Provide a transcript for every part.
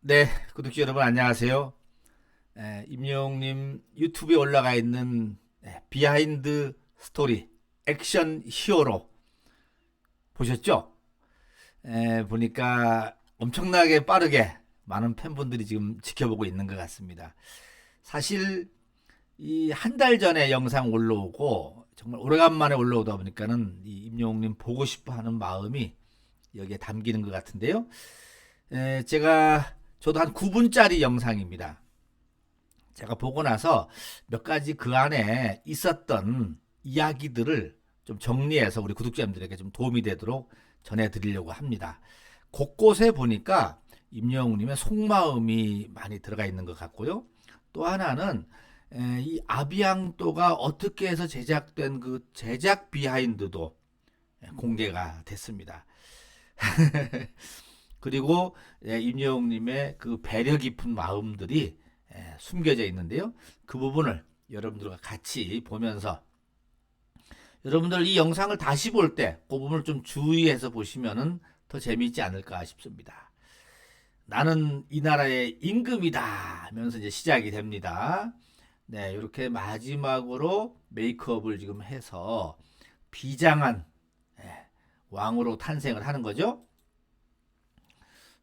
네, 구독자 여러분 안녕하세요. 임영웅님 유튜브에 올라가 있는 비하인드 스토리 액션 히어로 보셨죠? 보니까 엄청나게 빠르게 많은 팬분들이 지금 지켜보고 있는 것 같습니다. 사실 이 한 달 전에 영상 올라오고 정말 오래간만에 올라오다 보니까는 이 임영웅님 보고 싶어 하는 마음이 여기에 담기는 것 같은데요. 저도 한 9분짜리 영상입니다. 제가 보고 나서 몇 가지 그 안에 있었던 이야기들을 좀 정리해서 우리 구독자님들에게 좀 도움이 되도록 전해드리려고 합니다. 곳곳에 보니까 임영웅님의 속마음이 많이 들어가 있는 것 같고요. 또 하나는 이 아비앙도가 어떻게 해서 제작된 그 제작 비하인드도 공개가 됐습니다. 그리고 임영웅님의 그 배려 깊은 마음들이 숨겨져 있는데요. 그 부분을 여러분들과 같이 보면서 여러분들 이 영상을 다시 볼 때 그 부분을 좀 주의해서 보시면은 더 재미있지 않을까 싶습니다. 나는 이 나라의 임금이다 하면서 이제 시작이 됩니다. 네, 이렇게 마지막으로 메이크업을 지금 해서 비장한 왕으로 탄생을 하는 거죠.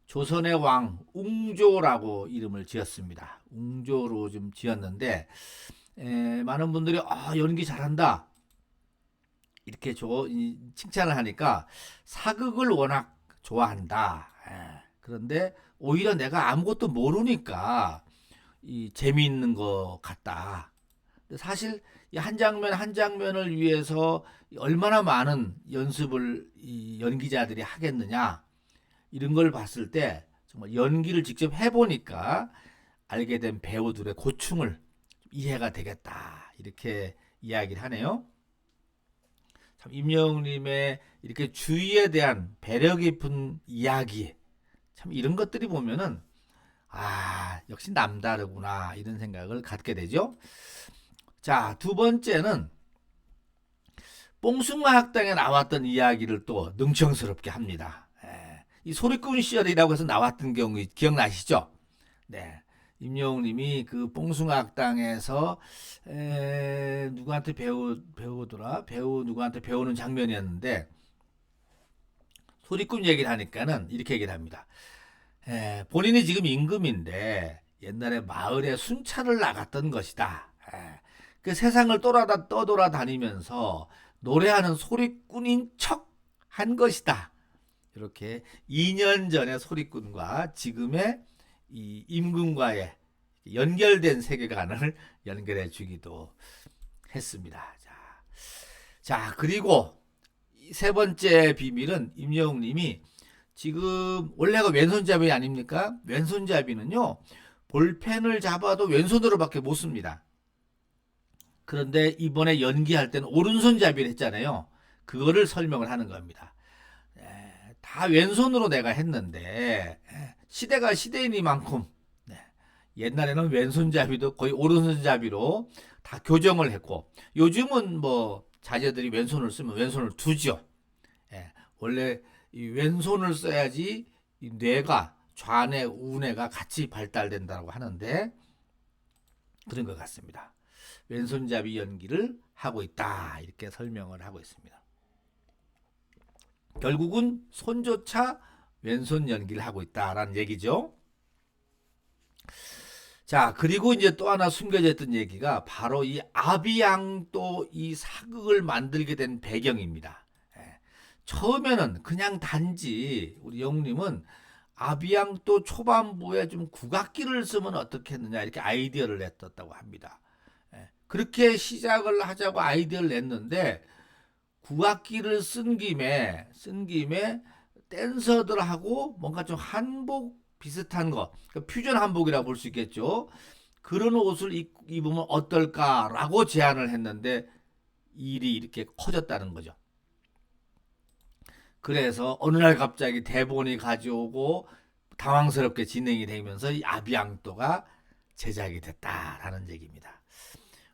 조선의 왕 웅조라고 이름을 지었습니다. 웅조로 좀 지었는데 많은 분들이 연기 잘한다 이렇게 칭찬을 하니까 사극을 워낙 좋아한다. 그런데 오히려 내가 아무것도 모르니까 재미있는 것 같다. 사실 이 한 장면 한 장면을 위해서 얼마나 많은 연습을 이 연기자들이 하겠느냐 이런 걸 봤을 때 정말 연기를 직접 해보니까 알게 된 배우들의 고충을 이해가 되겠다 이렇게 이야기를 하네요. 참 임영웅님의 이렇게 주위에 대한 배려 깊은 이야기 참 이런 것들이 보면은 역시 남다르구나 이런 생각을 갖게 되죠. 자, 두 번째는 뽕숭아 학당에 나왔던 이야기를 또 능청스럽게 합니다. 이 소리꾼 시절이라고 해서 나왔던 경우 기억나시죠? 네. 임영웅님이 그 뽕숭아 학당에서 누구한테 배우더라? 배우 누구한테 배우는 장면이었는데 소리꾼 얘기를 하니까는 이렇게 얘기를 합니다. 본인이 지금 임금인데 옛날에 마을에 순찰을 나갔던 것이다. 그 세상을 떠돌아다니면서 노래하는 소리꾼인 척 한 것이다. 이렇게 2년 전의 소리꾼과 지금의 이 임금과의 연결된 세계관을 연결해 주기도 했습니다. 자, 그리고 세 번째 비밀은 임영웅님이 지금 원래가 왼손잡이 아닙니까? 왼손잡이는요 볼펜을 잡아도 왼손으로밖에 못 씁니다. 그런데 이번에 연기할 때는 오른손잡이를 했잖아요. 그거를 설명을 하는 겁니다. 다 왼손으로 내가 했는데 시대가 시대이니만큼 옛날에는 왼손잡이도 거의 오른손잡이로 다 교정을 했고 요즘은 뭐 자녀들이 왼손을 쓰면 왼손을 두죠. 원래 이 왼손을 써야지 이 뇌가 좌뇌 우뇌가 같이 발달된다고 하는데 그런 것 같습니다. 왼손잡이 연기를 하고 있다 이렇게 설명을 하고 있습니다. 결국은 손조차 왼손 연기를 하고 있다라는 얘기죠. 자, 그리고 이제 또 하나 숨겨져 있던 얘기가 바로 이 아비양도 이 사극을 만들게 된 배경입니다. 처음에는 그냥 단지 우리 영님은 아비양도 초반부에 좀 국악기를 쓰면 어떻겠느냐 이렇게 아이디어를 냈었다고 합니다. 그렇게 시작을 하자고 아이디어를 냈는데 국악기를 쓴 김에 댄서들하고 뭔가 좀 한복 비슷한 거, 그러니까 퓨전 한복이라고 볼 수 있겠죠. 그런 옷을 입으면 어떨까라고 제안을 했는데 일이 이렇게 커졌다는 거죠. 그래서 어느 날 갑자기 대본이 가져오고 당황스럽게 진행이 되면서 이 아비앙도가 제작이 됐다라는 얘기입니다.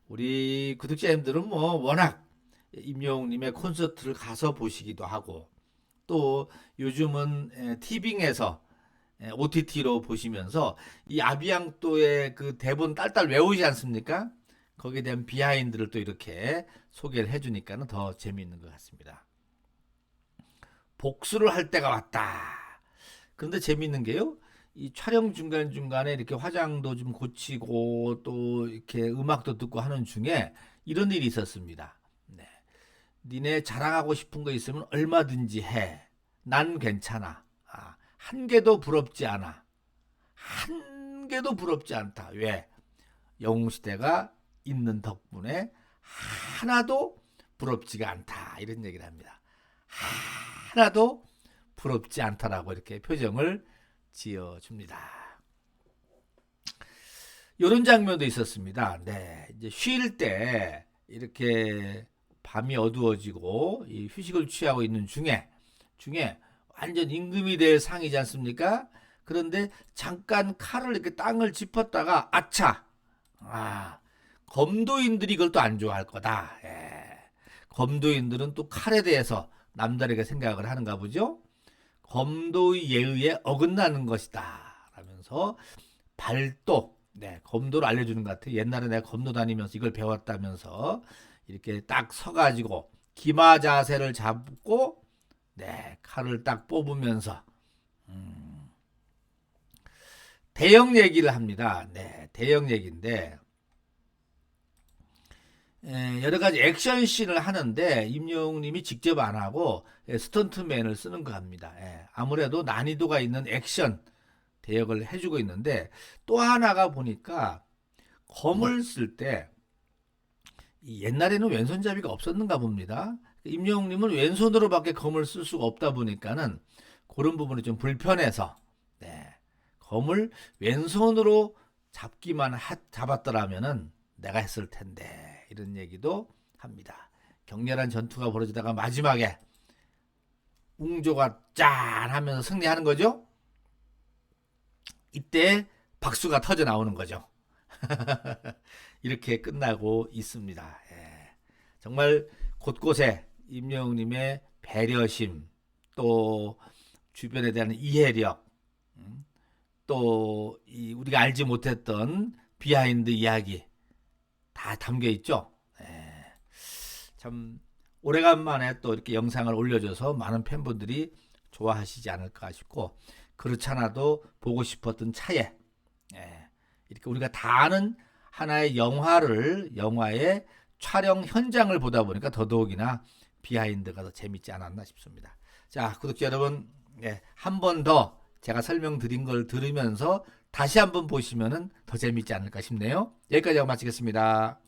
우리 구독자님들은 뭐 워낙 임영웅님의 콘서트를 가서 보시기도 하고 또 요즘은 티빙에서 OTT로 보시면서 이 아비앙또의 그 대본 딸딸 외우지 않습니까? 거기에 대한 비하인드를 또 이렇게 소개를 해주니까는 더 재미있는 것 같습니다. 복수를 할 때가 왔다. 그런데 재미있는 게요. 이 촬영 중간중간에 이렇게 화장도 좀 고치고 또 이렇게 음악도 듣고 하는 중에 이런 일이 있었습니다. 네. 니네 자랑하고 싶은 거 있으면 얼마든지 해. 난 괜찮아. 한 개도 부럽지 않아. 한 개도 부럽지 않다. 왜? 영웅시대가 있는 덕분에 하나도 부럽지가 않다. 이런 얘기를 합니다. 하나도 부럽지 않다라고 이렇게 표정을 지어줍니다. 이런 장면도 있었습니다. 네, 이제 쉴 때 이렇게 밤이 어두워지고 이 휴식을 취하고 있는 중에 완전 임금이 될 상이지 않습니까? 그런데 잠깐 칼을 이렇게 땅을 짚었다가 아차, 검도인들이 이걸 또 안 좋아할 거다. 검도인들은 또 칼에 대해서 남다르게 생각을 하는가 보죠. 검도의 예의에 어긋나는 것이다 라면서 발도, 검도를 알려주는 것 같아요. 옛날에 내가 검도 다니면서 이걸 배웠다면서 이렇게 딱 서가지고 기마 자세를 잡고 칼을 딱 뽑으면서 대형 얘기를 합니다. 대형 얘기인데 여러 가지 액션씬을 하는데 임영웅님이 직접 안 하고 스턴트맨을 쓰는 거 합니다. 아무래도 난이도가 있는 액션 대역을 해주고 있는데 또 하나가 보니까 검을 쓸 때 옛날에는 왼손잡이가 없었는가 봅니다. 임영웅님은 왼손으로밖에 검을 쓸 수가 없다 보니까는 그런 부분이 좀 불편해서 검을 왼손으로 잡았더라면은 내가 했을 텐데 이런 얘기도 합니다. 격렬한 전투가 벌어지다가 마지막에 웅조가 짠 하면서 승리하는 거죠. 이때 박수가 터져 나오는 거죠. 이렇게 끝나고 있습니다. 정말 곳곳에 임영웅님의 배려심, 또 주변에 대한 이해력, 또 우리가 알지 못했던 비하인드 이야기 다 담겨 있죠. 참 오래간만에 또 이렇게 영상을 올려줘서 많은 팬분들이 좋아하시지 않을까 싶고, 그렇지 않아도 보고 싶었던 차에 이렇게 우리가 다 아는 하나의 영화의 촬영 현장을 보다 보니까 더더욱이나 비하인드가 더 재밌지 않았나 싶습니다. 자, 구독자 여러분, 한 번 더 제가 설명드린 걸 들으면서 다시 한번 보시면은 더 재밌지 않을까 싶네요. 여기까지 하고 마치겠습니다.